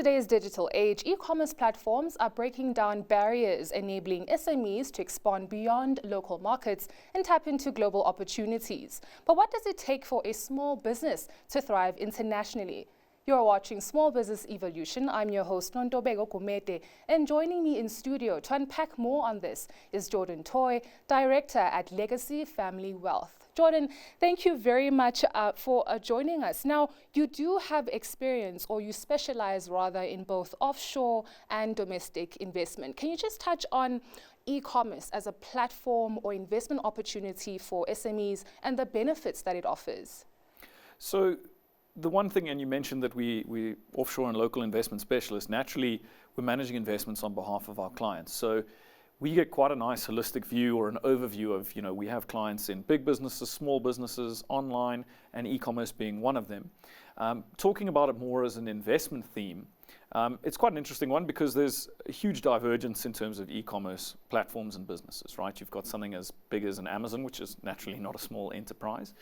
today's digital age, e-commerce platforms are breaking down barriers, enabling SMEs to expand beyond local markets and tap into global opportunities. But what does it take for a small business to thrive internationally? You're watching Small Business Evolution. I'm your host, Nontobeko Gumede, and joining me in studio to unpack more on this is Jordan Toy, Director at Legacy Family Wealth. Jordan, thank you very much for joining us. Now, you do have experience, or you specialize rather, in both offshore and domestic investment. Can you just touch on e-commerce as a platform or investment opportunity for SMEs and the benefits that it offers? So the one thing, and you mentioned that we offshore and local investment specialists, naturally we're managing investments on behalf of our clients. So we get quite a nice holistic view or an overview of, we have clients in big businesses, small businesses, online, and e-commerce being one of them. Talking about it more as an investment theme, it's quite an interesting one because there's a huge divergence in terms of e-commerce platforms and businesses, right? You've got something as big as an Amazon, which is naturally not a small enterprise.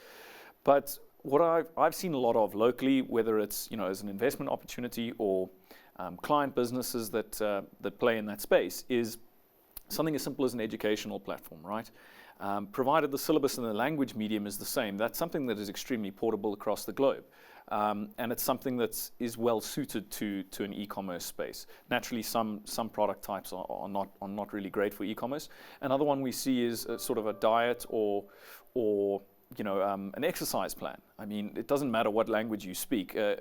But what I've seen a lot of locally, whether it's as an investment opportunity or client businesses that play in that space, is something as simple as an educational platform, right? Provided the syllabus and the language medium is the same, that's something that is extremely portable across the globe. And it's something that is well suited to an e-commerce space. Naturally, some product types are not really great for e-commerce. Another one we see is sort of a diet or an exercise plan. I mean, it doesn't matter what language you speak. A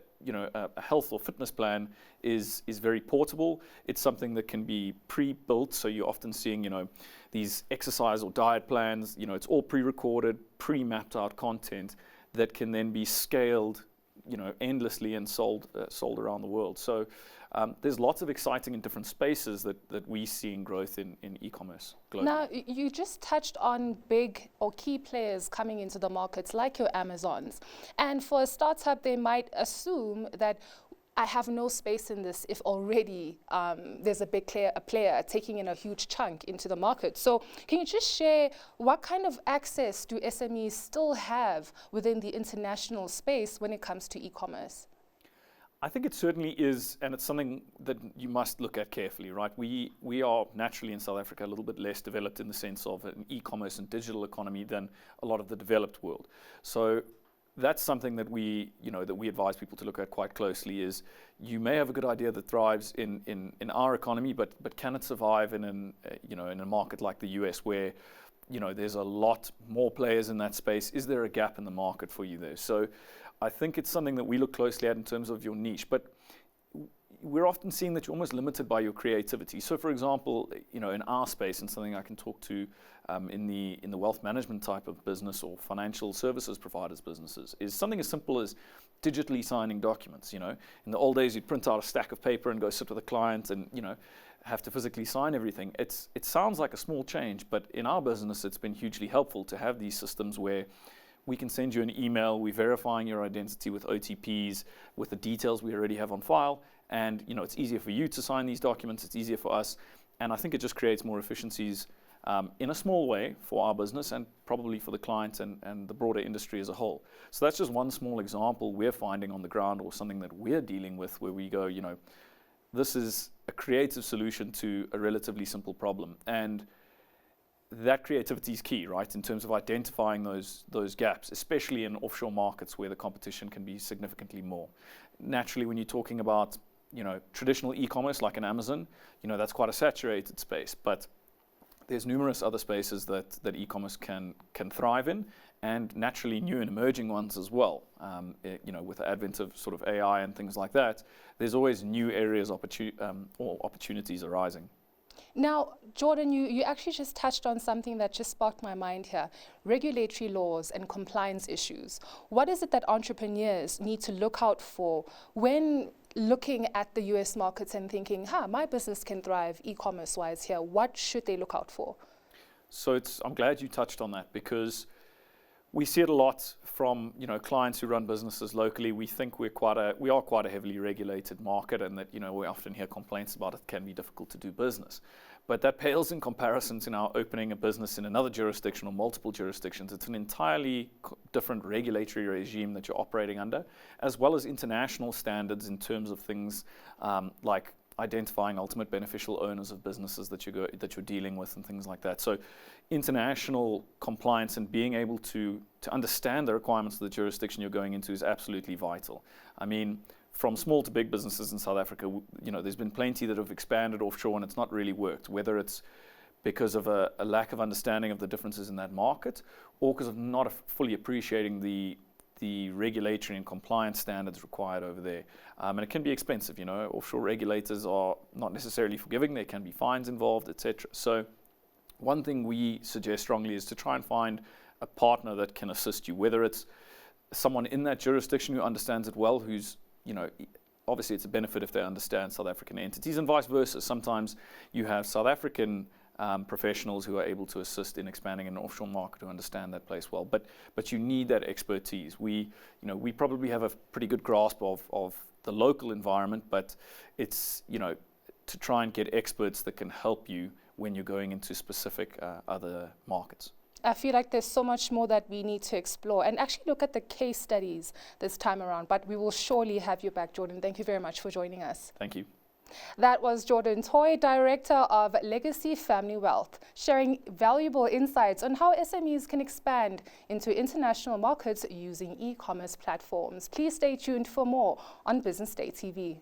health or fitness plan is very portable. It's something that can be pre-built. So you're often seeing, these exercise or diet plans. It's all pre-recorded, pre-mapped out content that can then be scaled, endlessly and sold around the world. So there's lots of exciting and different spaces that we see in growth in e-commerce globally. Now, you just touched on big or key players coming into the markets like your Amazons. And for a startup, they might assume that I have no space in this if already there's a big player taking in a huge chunk into the market. So can you just share what kind of access do SMEs still have within the international space when it comes to e-commerce? I think it certainly is, and it's something that you must look at carefully, right? We are naturally in South Africa a little bit less developed in the sense of an e-commerce and digital economy than a lot of the developed world. So that's something that we advise people to look at quite closely. Is you may have a good idea that thrives in our economy, but can it survive in a market like the US where there's a lot more players in that space? Is there a gap in the market for you there? So I think it's something that we look closely at in terms of your niche, but we're often seeing that you're almost limited by your creativity. So for example, in our space, and something I can talk to in the wealth management type of business or financial services providers businesses, is something as simple as digitally signing documents. In the old days, you'd print out a stack of paper and go sit with a client and have to physically sign everything. It sounds like a small change, but in our business, it's been hugely helpful to have these systems where we can send you an email, we're verifying your identity with OTPs, with the details we already have on file, and it's easier for you to sign these documents, it's easier for us, and I think it just creates more efficiencies in a small way for our business and probably for the client and the broader industry as a whole. So that's just one small example we're finding on the ground, or something that we're dealing with, where we go, this is a creative solution to a relatively simple problem. And that creativity is key, right, in terms of identifying those gaps, especially in offshore markets where the competition can be significantly more. Naturally, when you're talking about traditional e-commerce like an Amazon, that's quite a saturated space, but there's numerous other spaces that e-commerce can thrive in, and naturally new and emerging ones as well. With the advent of sort of AI and things like that, there's always new areas or opportunities arising. Now, Jordan, you actually just touched on something that just sparked my mind here: regulatory laws and compliance issues. What is it that entrepreneurs need to look out for when looking at the US markets and thinking, my business can thrive e-commerce wise here? What should they look out for? So I'm glad you touched on that, because we see it a lot from clients who run businesses locally. We think we are quite a heavily regulated market, and that we often hear complaints about it can be difficult to do business. But that pales in comparison to now opening a business in another jurisdiction or multiple jurisdictions. It's an entirely different regulatory regime that you're operating under, as well as international standards in terms of things like identifying ultimate beneficial owners of businesses that you're dealing with and things like that. So international compliance and being able to understand the requirements of the jurisdiction you're going into is absolutely vital. I mean, from small to big businesses in South Africa, there's been plenty that have expanded offshore and it's not really worked, whether it's because of a lack of understanding of the differences in that market or because of not fully appreciating the regulatory and compliance standards required over there. And it can be expensive, offshore regulators are not necessarily forgiving, there can be fines involved, etc. So one thing we suggest strongly is to try and find a partner that can assist you, whether it's someone in that jurisdiction who understands it well, who's obviously it's a benefit if they understand South African entities and vice versa. Sometimes you have South African professionals who are able to assist in expanding an offshore market who understand that place well. But you need that expertise. We probably have a pretty good grasp of the local environment, but it's, to try and get experts that can help you when you're going into specific other markets. I feel like there's so much more that we need to explore and actually look at the case studies this time around. But we will surely have you back, Jordan. Thank you very much for joining us. Thank you. That was Jordan Toy, Director of Legacy Family Wealth, sharing valuable insights on how SMEs can expand into international markets using e-commerce platforms. Please stay tuned for more on Business Day TV.